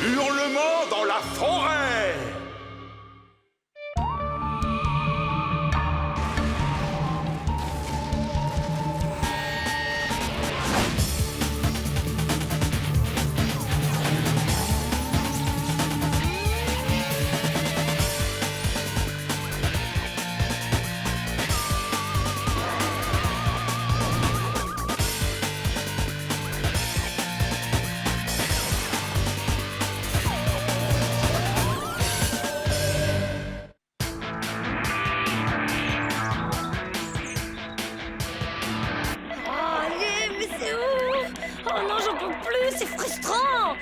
Hurlement dans la forêt! C'est frustrant!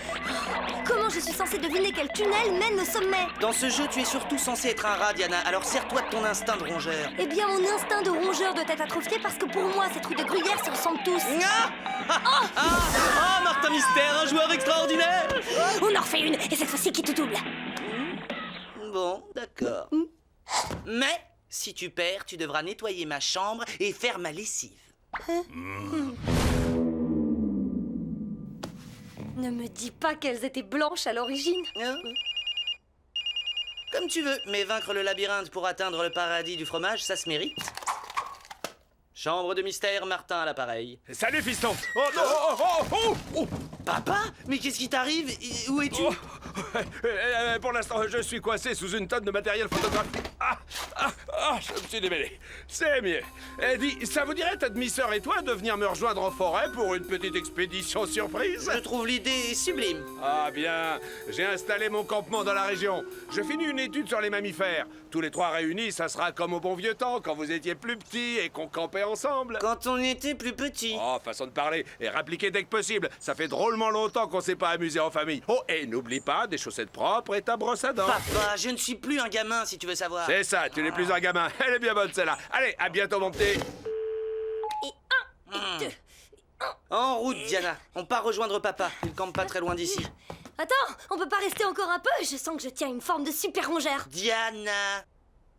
Comment je suis censée deviner quel tunnel mène au sommet? Dans ce jeu, tu es surtout censé être un rat, Diana, alors sers-toi de ton instinct de rongeur. Eh bien, mon instinct de rongeur doit être atrophié parce que pour moi, ces trous de gruyère se ressemblent tous. Ah, Martin Mystère, un joueur extraordinaire! On en refait une, et cette fois-ci qui tout double. Bon, d'accord. Mais, si tu perds, tu devras nettoyer ma chambre et faire ma lessive. Ne me dis pas qu'elles étaient blanches à l'origine. Comme tu veux, mais vaincre le labyrinthe pour atteindre le paradis du fromage, ça se mérite. Chambre de mystère, Martin à l'appareil. Salut, fiston! Oh non! Oh. Papa? Mais qu'est-ce qui t'arrive? Où es-tu? Pour l'instant, je suis coincé sous une tonne de matériel photographique. Je me suis démêlé. C'est mieux. Dis, ça vous dirait, ta demi-sœur et toi, de venir me rejoindre en forêt pour une petite expédition surprise? Je trouve l'idée sublime. Ah bien, j'ai installé mon campement dans la région. Je finis une étude sur les mammifères. Tous les trois réunis, ça sera comme au bon vieux temps, quand vous étiez plus petits et qu'on campait ensemble. Quand on était plus petits. Oh, façon de parler. Et rappliquer dès que possible. Ça fait drôlement longtemps qu'on s'est pas amusé en famille. Oh, et n'oublie pas, des chaussettes propres et ta brosse à dents. Papa, je ne suis plus un gamin, si tu veux savoir. C'est ça, tu n'es plus un gamin. Elle est bien bonne, celle-là. Allez, à bientôt, mon petit. Et un, et deux. En route, Diana. On part rejoindre papa. Il campe pas très loin d'ici. Attends, on peut pas rester encore un peu? Je sens que je tiens une forme de super rongeur. Diana.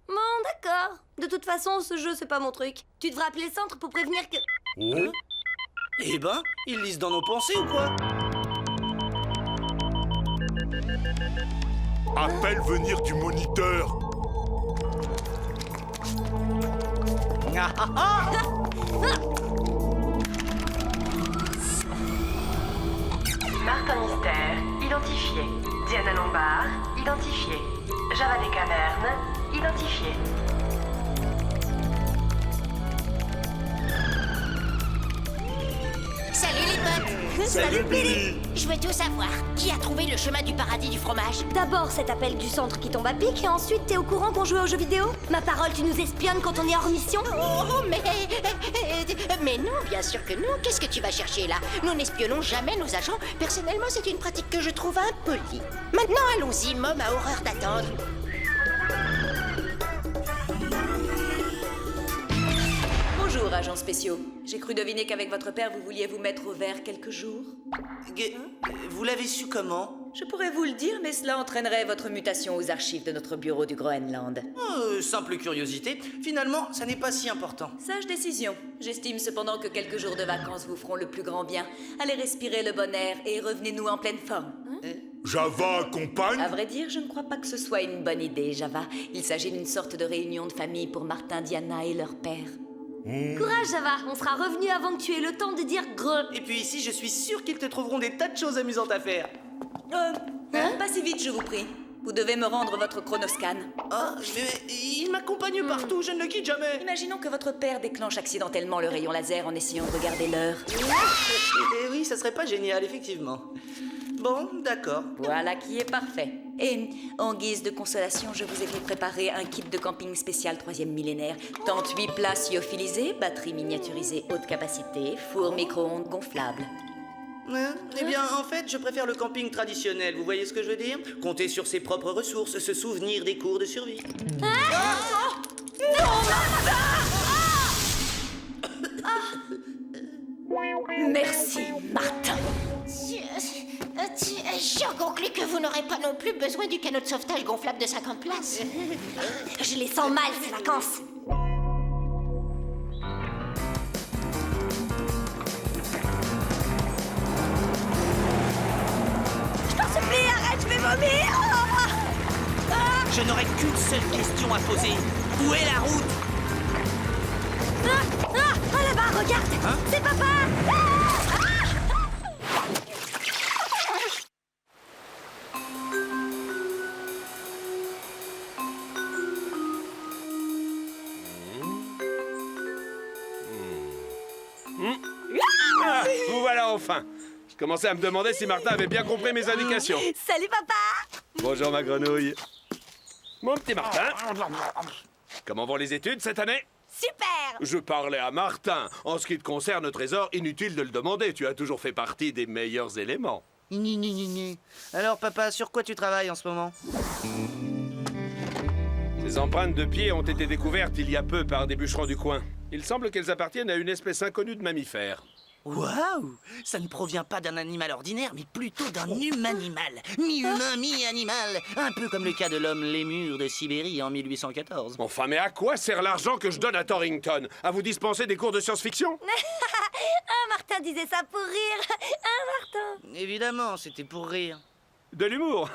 Bon, d'accord. De toute façon, ce jeu, c'est pas mon truc. Tu devrais appeler le centre pour prévenir que... Oh. Eh ben, ils lisent dans nos pensées ou quoi? Appelle venir du moniteur. Martin Mystère, identifié. Diana Lombard, identifié. Java des Cavernes, identifié. Salut les potes! Salut, Billy! Je veux tout savoir. Qui a trouvé le chemin du paradis du fromage? D'abord cet appel du centre qui tombe à pic, et ensuite t'es au courant qu'on jouait aux jeux vidéo? Ma parole, tu nous espionnes quand on est hors mission? Oh, mais non, bien sûr que non. Qu'est-ce que tu vas chercher là? Nous n'espionnons jamais nos agents. Personnellement, c'est une pratique que je trouve impolie. Maintenant, allons-y, Mom a horreur d'attendre. Bonjour, agents spéciaux. J'ai cru deviner qu'avec votre père, vous vouliez vous mettre au vert quelques jours. Vous l'avez su comment? Je pourrais vous le dire, mais cela entraînerait votre mutation aux archives de notre bureau du Groenland. Simple curiosité. Finalement, ça n'est pas si important. Sage décision. J'estime cependant que quelques jours de vacances vous feront le plus grand bien. Allez respirer le bon air et revenez-nous en pleine forme. Java accompagne? À vrai dire, je ne crois pas que ce soit une bonne idée, Java. Il s'agit d'une sorte de réunion de famille pour Martin, Diana et leur père. Courage, Java, on sera revenu avant que tu aies le temps de dire greu. Et puis ici, je suis sûr qu'ils te trouveront des tas de choses amusantes à faire. Pas si vite, je vous prie. Vous devez me rendre votre chronoscan. Mais il m'accompagne partout, je ne le quitte jamais. Imaginons que votre père déclenche accidentellement le rayon laser en essayant de regarder l'heure. Oui, ça serait pas génial, effectivement. Bon, d'accord. Voilà qui est parfait. Et en guise de consolation, je vous ai fait préparer un kit de camping spécial 3e millénaire. Tente 8 places lyophilisées, batterie miniaturisée haute capacité, four micro-ondes gonflable. Hein? Eh bien, en fait, je préfère le camping traditionnel, vous voyez ce que je veux dire? Compter sur ses propres ressources, se souvenir des cours de survie. Merci, Martin. J'en conclus que vous n'aurez pas non plus besoin du canot de sauvetage gonflable de 50 places. Je les sens mal, ces vacances. Je t'en supplie, arrête, je vais vomir. Je n'aurai qu'une seule question à poser. Où est la route? Là-bas, regarde. C'est papa. Ah, vous voilà enfin. Je commençais à me demander si Martin avait bien compris mes indications. Salut, papa. Bonjour ma grenouille. Mon petit Martin. Comment vont les études cette année? Super. Je parlais à Martin. En ce qui te concerne, Trésor, inutile de le demander. Tu as toujours fait partie des meilleurs éléments. Alors, papa, sur quoi tu travailles en ce moment? Ces empreintes de pieds ont été découvertes il y a peu par des bûcherons du coin. Il semble qu'elles appartiennent à une espèce inconnue de mammifères. Waouh! Ça ne provient pas d'un animal ordinaire, mais plutôt d'un humanimal. Mi-humain, mi-animal. Un peu comme le cas de l'homme lémur de Sibérie en 1814. Enfin, mais à quoi sert l'argent que je donne à Torrington? À vous dispenser des cours de science-fiction? Martin disait ça pour rire. Martin. Évidemment, c'était pour rire. De l'humour.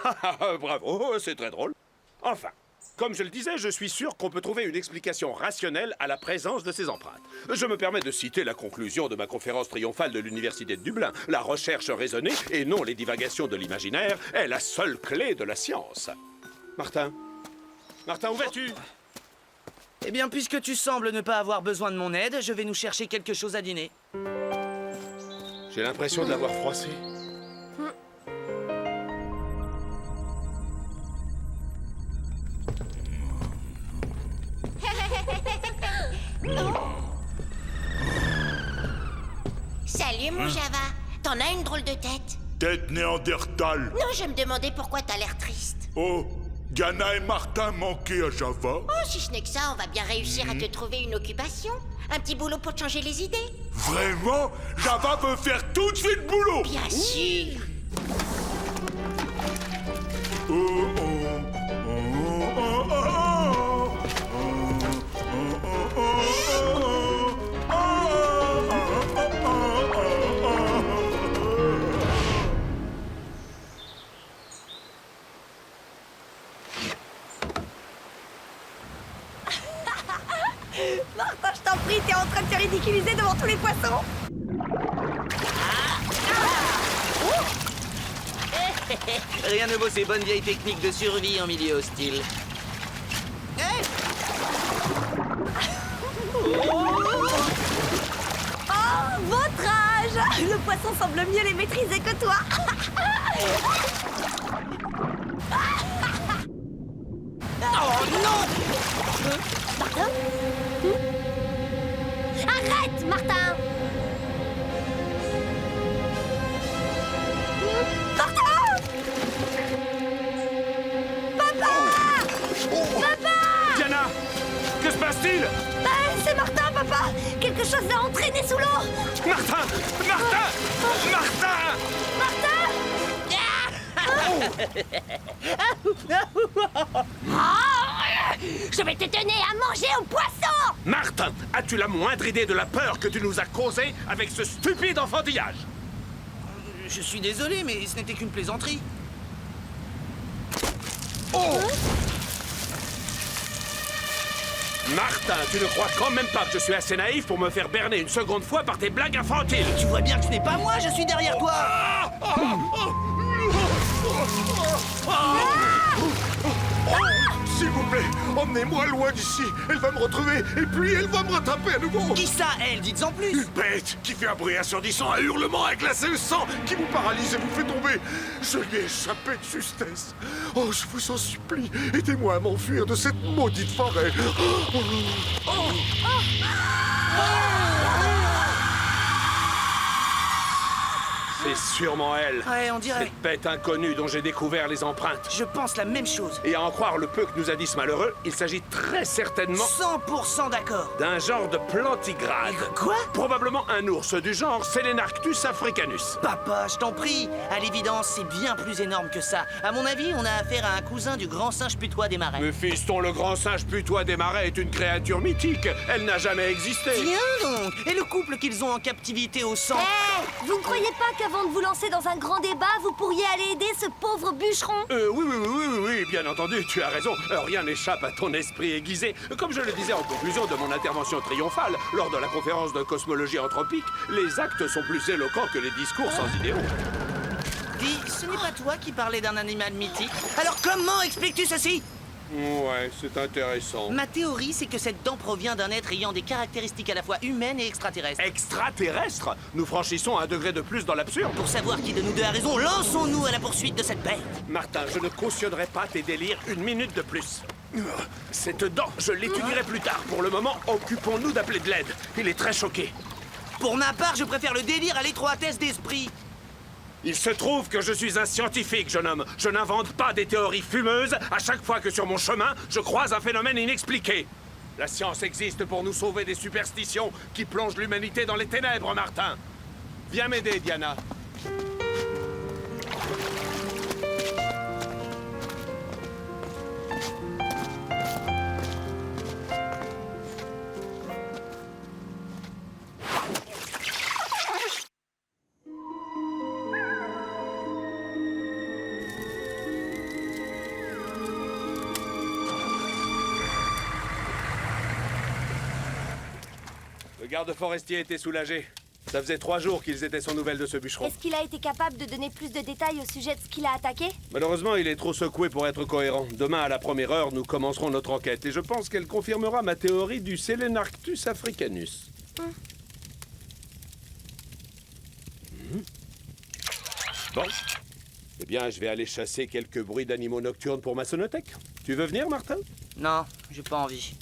Bravo, c'est très drôle. Enfin, comme je le disais, je suis sûr qu'on peut trouver une explication rationnelle à la présence de ces empreintes. Je me permets de citer la conclusion de ma conférence triomphale de l'Université de Dublin. La recherche raisonnée, et non les divagations de l'imaginaire, est la seule clé de la science. Martin? Martin, où vas-tu? Eh bien, puisque tu sembles ne pas avoir besoin de mon aide, je vais nous chercher quelque chose à dîner. J'ai l'impression de l'avoir froissé. Salut, mon Java. T'en as une drôle de tête. Tête néandertal. Non, je me demandais pourquoi t'as l'air triste. Oh, Diana et Martin manquaient à Java. Oh, si ce n'est que ça, on va bien réussir à te trouver une occupation. Un petit boulot pour te changer les idées. Vraiment? Java veut faire tout de suite boulot. Bien sûr. Oh, oh, oh, oh, oh, oh, Martin, je t'en prie, t'es en train de te ridiculiser devant tous les poissons. Rien ne vaut ces bonnes vieilles techniques de survie en milieu hostile. Oh, votre âge. Le poisson semble mieux les maîtriser que toi. Oh non! Martin? Arrête, Martin. Martin! Papa! Papa! Diana! Que se passe-t-il? C'est Martin, papa. Quelque chose l'a entraîné sous l'eau. Martin! Martin! Martin! Martin! Je vais te donner à manger au poisson. Martin! As-tu la moindre idée de la peur que tu nous as causée avec ce stupide enfantillage? Je suis désolé, mais ce n'était qu'une plaisanterie. Oh! Martin, tu ne crois quand même pas que je suis assez naïf pour me faire berner une seconde fois par tes blagues infantiles? Tu vois bien que ce n'est pas moi, je suis derrière toi. S'il vous plaît, emmenez-moi loin d'ici. Elle va me retrouver et puis elle va me rattraper à nouveau. Qui ça, elle? Dites-en plus. Une bête qui fait un bruit assourdissant, un hurlement à glacer le sang, qui vous paralyse et vous fait tomber. Je lui ai échappé de justesse. Oh, je vous en supplie, aidez-moi à m'enfuir de cette maudite forêt. C'est sûrement elle. Ouais, on dirait. Cette bête inconnue dont j'ai découvert les empreintes. Je pense la même chose. Et à en croire le peu que nous a dit ce malheureux, il s'agit très certainement 100% d'accord. d'un genre de plantigrade. Quoi? Probablement un ours du genre Selenarctus africanus. Papa, je t'en prie. À l'évidence, c'est bien plus énorme que ça. À mon avis, on a affaire à un cousin du grand singe putois des marais. Mais fiston, le grand singe putois des marais est une créature mythique. Elle n'a jamais existé. Tiens donc. Et le couple qu'ils ont en captivité au sang. Hé, vous ne croyez pas qu'avant de vous lancer dans un grand débat, vous pourriez aller aider ce pauvre bûcheron? Oui, bien entendu, tu as raison. Rien n'échappe à ton esprit aiguisé. Comme je le disais en conclusion de mon intervention triomphale lors de la conférence de cosmologie anthropique, les actes sont plus éloquents que les discours sans idéaux. Dis, ce n'est pas toi qui parlais d'un animal mythique. Alors comment expliques-tu ceci? Ouais, c'est intéressant. Ma théorie, c'est que cette dent provient d'un être ayant des caractéristiques à la fois humaines et extraterrestres. Extraterrestre? Nous franchissons un degré de plus dans l'absurde. Pour savoir qui de nous deux a raison, lançons-nous à la poursuite de cette bête. Martin, je ne cautionnerai pas tes délires une minute de plus. Cette dent, je l'étudierai plus tard. Pour le moment, occupons-nous d'appeler de l'aide. Il est très choqué. Pour ma part, je préfère le délire à l'étroitesse d'esprit. Il se trouve que je suis un scientifique, jeune homme. Je n'invente pas des théories fumeuses à chaque fois que sur mon chemin, je croise un phénomène inexpliqué. La science existe pour nous sauver des superstitions qui plongent l'humanité dans les ténèbres, Martin. Viens m'aider, Diana. Le garde forestier était soulagé. Ça faisait 3 jours qu'ils étaient sans nouvelles de ce bûcheron. Est-ce qu'il a été capable de donner plus de détails au sujet de ce qu'il a attaqué? Malheureusement, il est trop secoué pour être cohérent. Demain, à la première heure, nous commencerons notre enquête. Et je pense qu'elle confirmera ma théorie du Selenarctus africanus. Bon. Eh bien, je vais aller chasser quelques bruits d'animaux nocturnes pour ma sonothèque. Tu veux venir, Martin? Non, j'ai pas envie.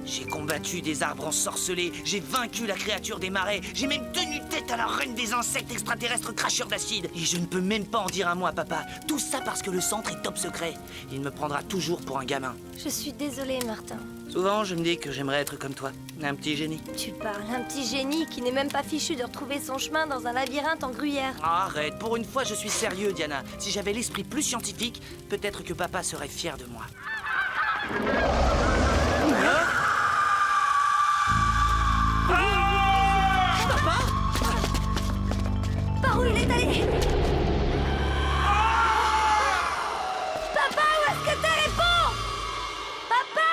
J'ai combattu des arbres ensorcelés, j'ai vaincu la créature des marais, j'ai même tenu tête à la reine des insectes extraterrestres cracheurs d'acide. Et je ne peux même pas en dire un mot à papa. Tout ça parce que le centre est top secret. Il me prendra toujours pour un gamin. Je suis désolée, Martin. Souvent, je me dis que j'aimerais être comme toi, un petit génie. Tu parles, un petit génie qui n'est même pas fichu de retrouver son chemin dans un labyrinthe en gruyère. Arrête, pour une fois, je suis sérieux, Diana. Si j'avais l'esprit plus scientifique, peut-être que papa serait fier de moi. Par où il est allé? Papa, où est-ce que t'es? Réponds! Papa!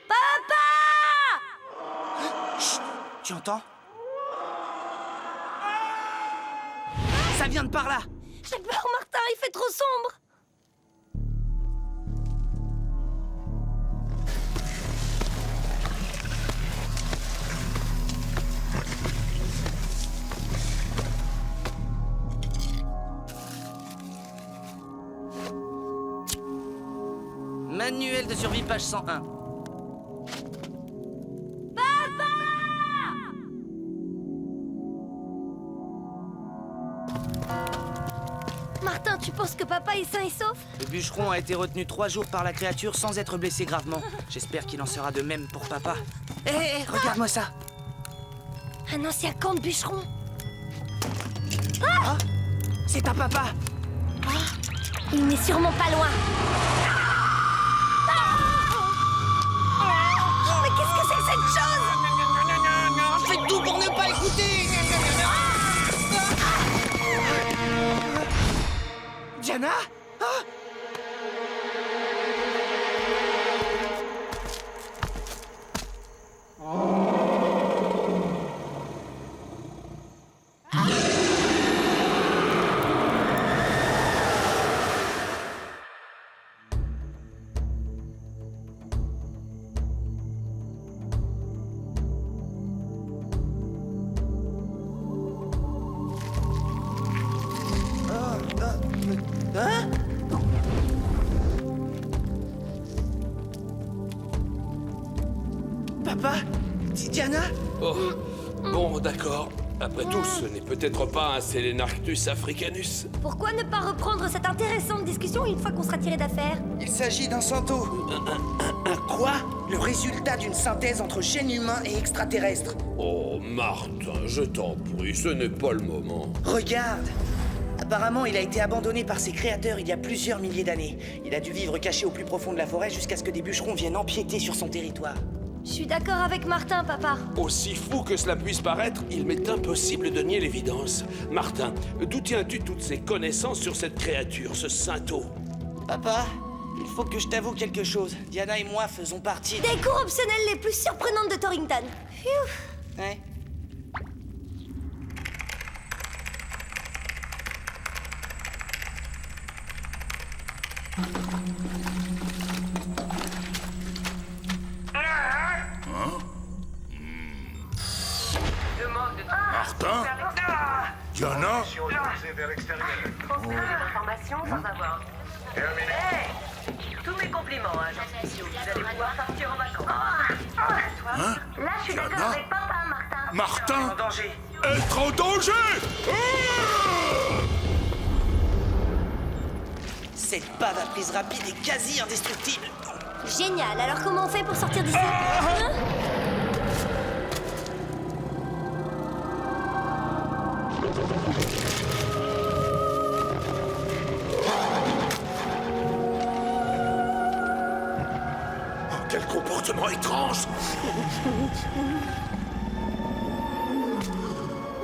Papa! Chut, tu entends? Ça vient de par là. J'ai peur, Martin, il fait trop sombre. Manuel de survie, page 101. Martin, tu penses que papa est sain et sauf? Le bûcheron a été retenu 3 jours par la créature sans être blessé gravement. J'espère qu'il en sera de même pour papa. Hé, regarde-moi ça. Un ancien camp de bûcheron. Ah, c'est un papa. Il n'est sûrement pas loin. Mais qu'est-ce que c'est que cette chose? Je fais tout pour ne pas écouter. Diana? Ah! Hein? Papa? Diana? Oh, bon, d'accord. Après tout, ce n'est peut-être pas un Selenarctus africanus. Pourquoi ne pas reprendre cette intéressante discussion une fois qu'on sera tiré d'affaire? Il s'agit d'un santo. Un quoi? Le résultat d'une synthèse entre gène humain et extraterrestre. Oh, Martin, je t'en prie, ce n'est pas le moment. Regarde! Apparemment, il a été abandonné par ses créateurs il y a plusieurs milliers d'années. Il a dû vivre caché au plus profond de la forêt jusqu'à ce que des bûcherons viennent empiéter sur son territoire. Je suis d'accord avec Martin, papa. Aussi fou que cela puisse paraître, il m'est impossible de nier l'évidence. Martin, d'où tiens-tu toutes ces connaissances sur cette créature, ce Sainto? Papa, il faut que je t'avoue quelque chose. Diana et moi faisons partie... Des cours optionnels les plus surprenantes de Torrington. Phew. Ouais. Demande de... Martin? Diana? Transfert d'informations sans avoir... Hey! Tous mes compliments, agent. Vous allez pouvoir partir en vacances. Hein? Là, je suis Diana? d'accord avec papa, Martin. Martin? En danger. Être en danger! Cette bave à prise rapide est quasi indestructible. Génial, alors comment on fait pour sortir d'ici? Hein? Oh, quel comportement étrange!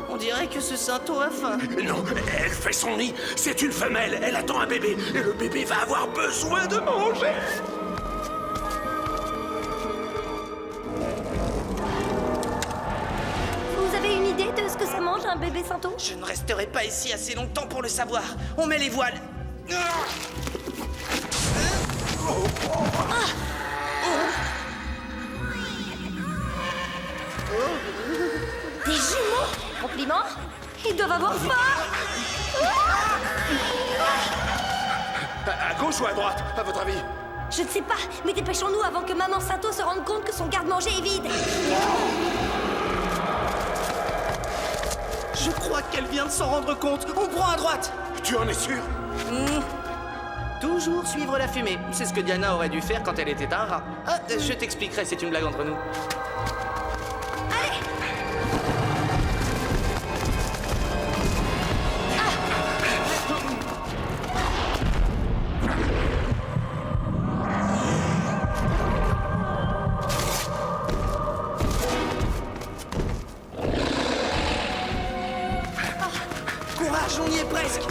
On dirait que ce Sainto a faim. Non, elle fait son nid. C'est une femelle. Elle attend un bébé. Et le bébé va avoir besoin de manger. Vous avez une idée de ce que ça mange un bébé Sainto? Je ne resterai pas ici assez longtemps pour le savoir. On met les voiles. Des jumeaux? Compliment? Ils doivent avoir faim! À gauche ou à droite, à votre avis? Je ne sais pas, mais dépêchons-nous avant que maman Sainto se rende compte que son garde-manger est vide. Je crois qu'elle vient de s'en rendre compte. On prend à droite. Tu en es sûr? Toujours suivre la fumée. C'est ce que Diana aurait dû faire quand elle était un rat. Ah, je t'expliquerai, c'est une blague entre nous. Courage, on y est presque.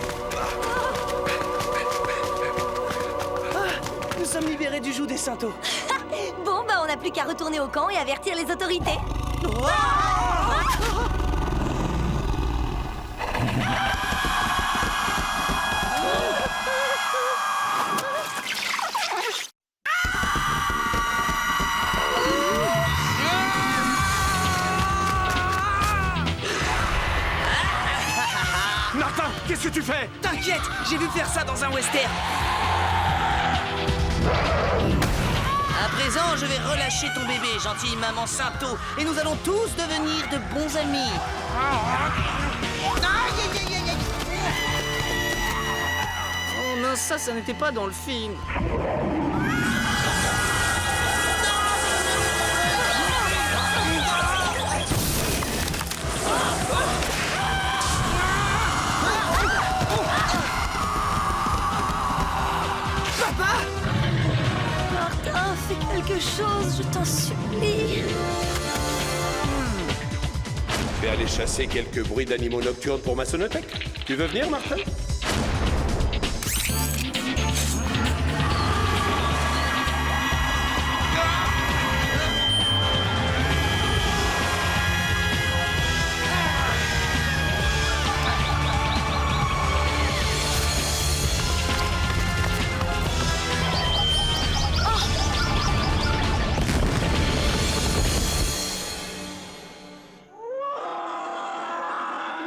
Nous sommes libérés du joug des Saintos. Bon, bah on n'a plus qu'à retourner au camp et avertir les autorités. Martin, qu'est-ce que tu fais? T'inquiète, j'ai vu faire ça dans un western. À présent, je vais relâcher ton bébé, gentille maman Sainto, et nous allons tous devenir de bons amis. Oh non, ça n'était pas dans le film. Martin, fais quelque chose, je t'en supplie. Je vais aller chasser quelques bruits d'animaux nocturnes pour ma sonothèque. Tu veux venir, Martin?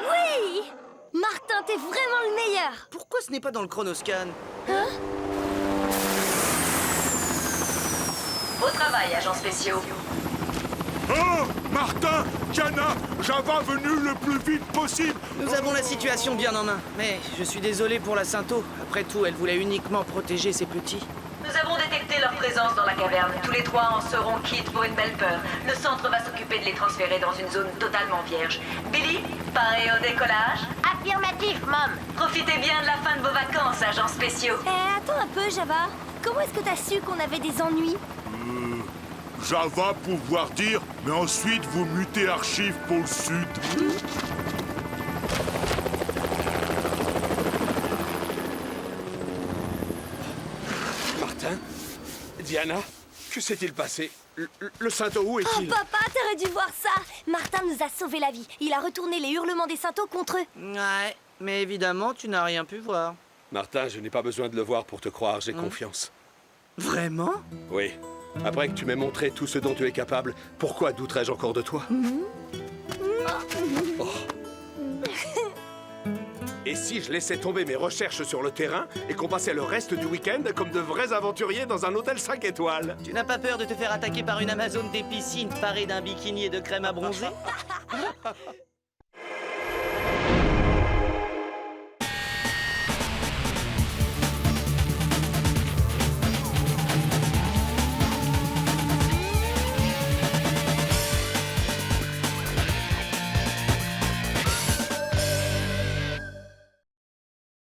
Oui! Martin t'es vraiment le meilleur. Pourquoi ce n'est pas dans le chronoscan? Beau travail, agents spéciaux. Oh, Martin, Diana, Java venu le plus vite possible. Nous avons la situation bien en main. Mais je suis désolé pour la Sainto. Après tout, elle voulait uniquement protéger ses petits. Nous avons détecté leur présence dans la caverne. Tous les trois en seront quittes pour une belle peur. Le centre va s'occuper de les transférer dans une zone totalement vierge. Billy, paré au décollage? Affirmatif, Mom. Profitez bien de la fin de vos vacances, agents spéciaux. Attends un peu, Java. Comment est-ce que t'as su qu'on avait des ennuis? Java pouvoir dire, mais ensuite vous mutez Archive Pôle Sud. Martin? Diana? Que s'est-il passé? Le Sainto, où Oh, est-il? papa, t'aurais dû voir ça. Martin nous a sauvé la vie. Il a retourné les hurlements des Saintos contre eux. Ouais, mais évidemment, tu n'as rien pu voir. Martin, je n'ai pas besoin de le voir pour te croire, j'ai confiance. Vraiment? Oui. Après que tu m'aies montré tout ce dont tu es capable, pourquoi douterais-je encore de toi? Oh. Et si je laissais tomber mes recherches sur le terrain et qu'on passait le reste du week-end comme de vrais aventuriers dans un hôtel 5 étoiles? Tu n'as pas peur de te faire attaquer par une Amazone des piscines parée d'un bikini et de crème à bronzer?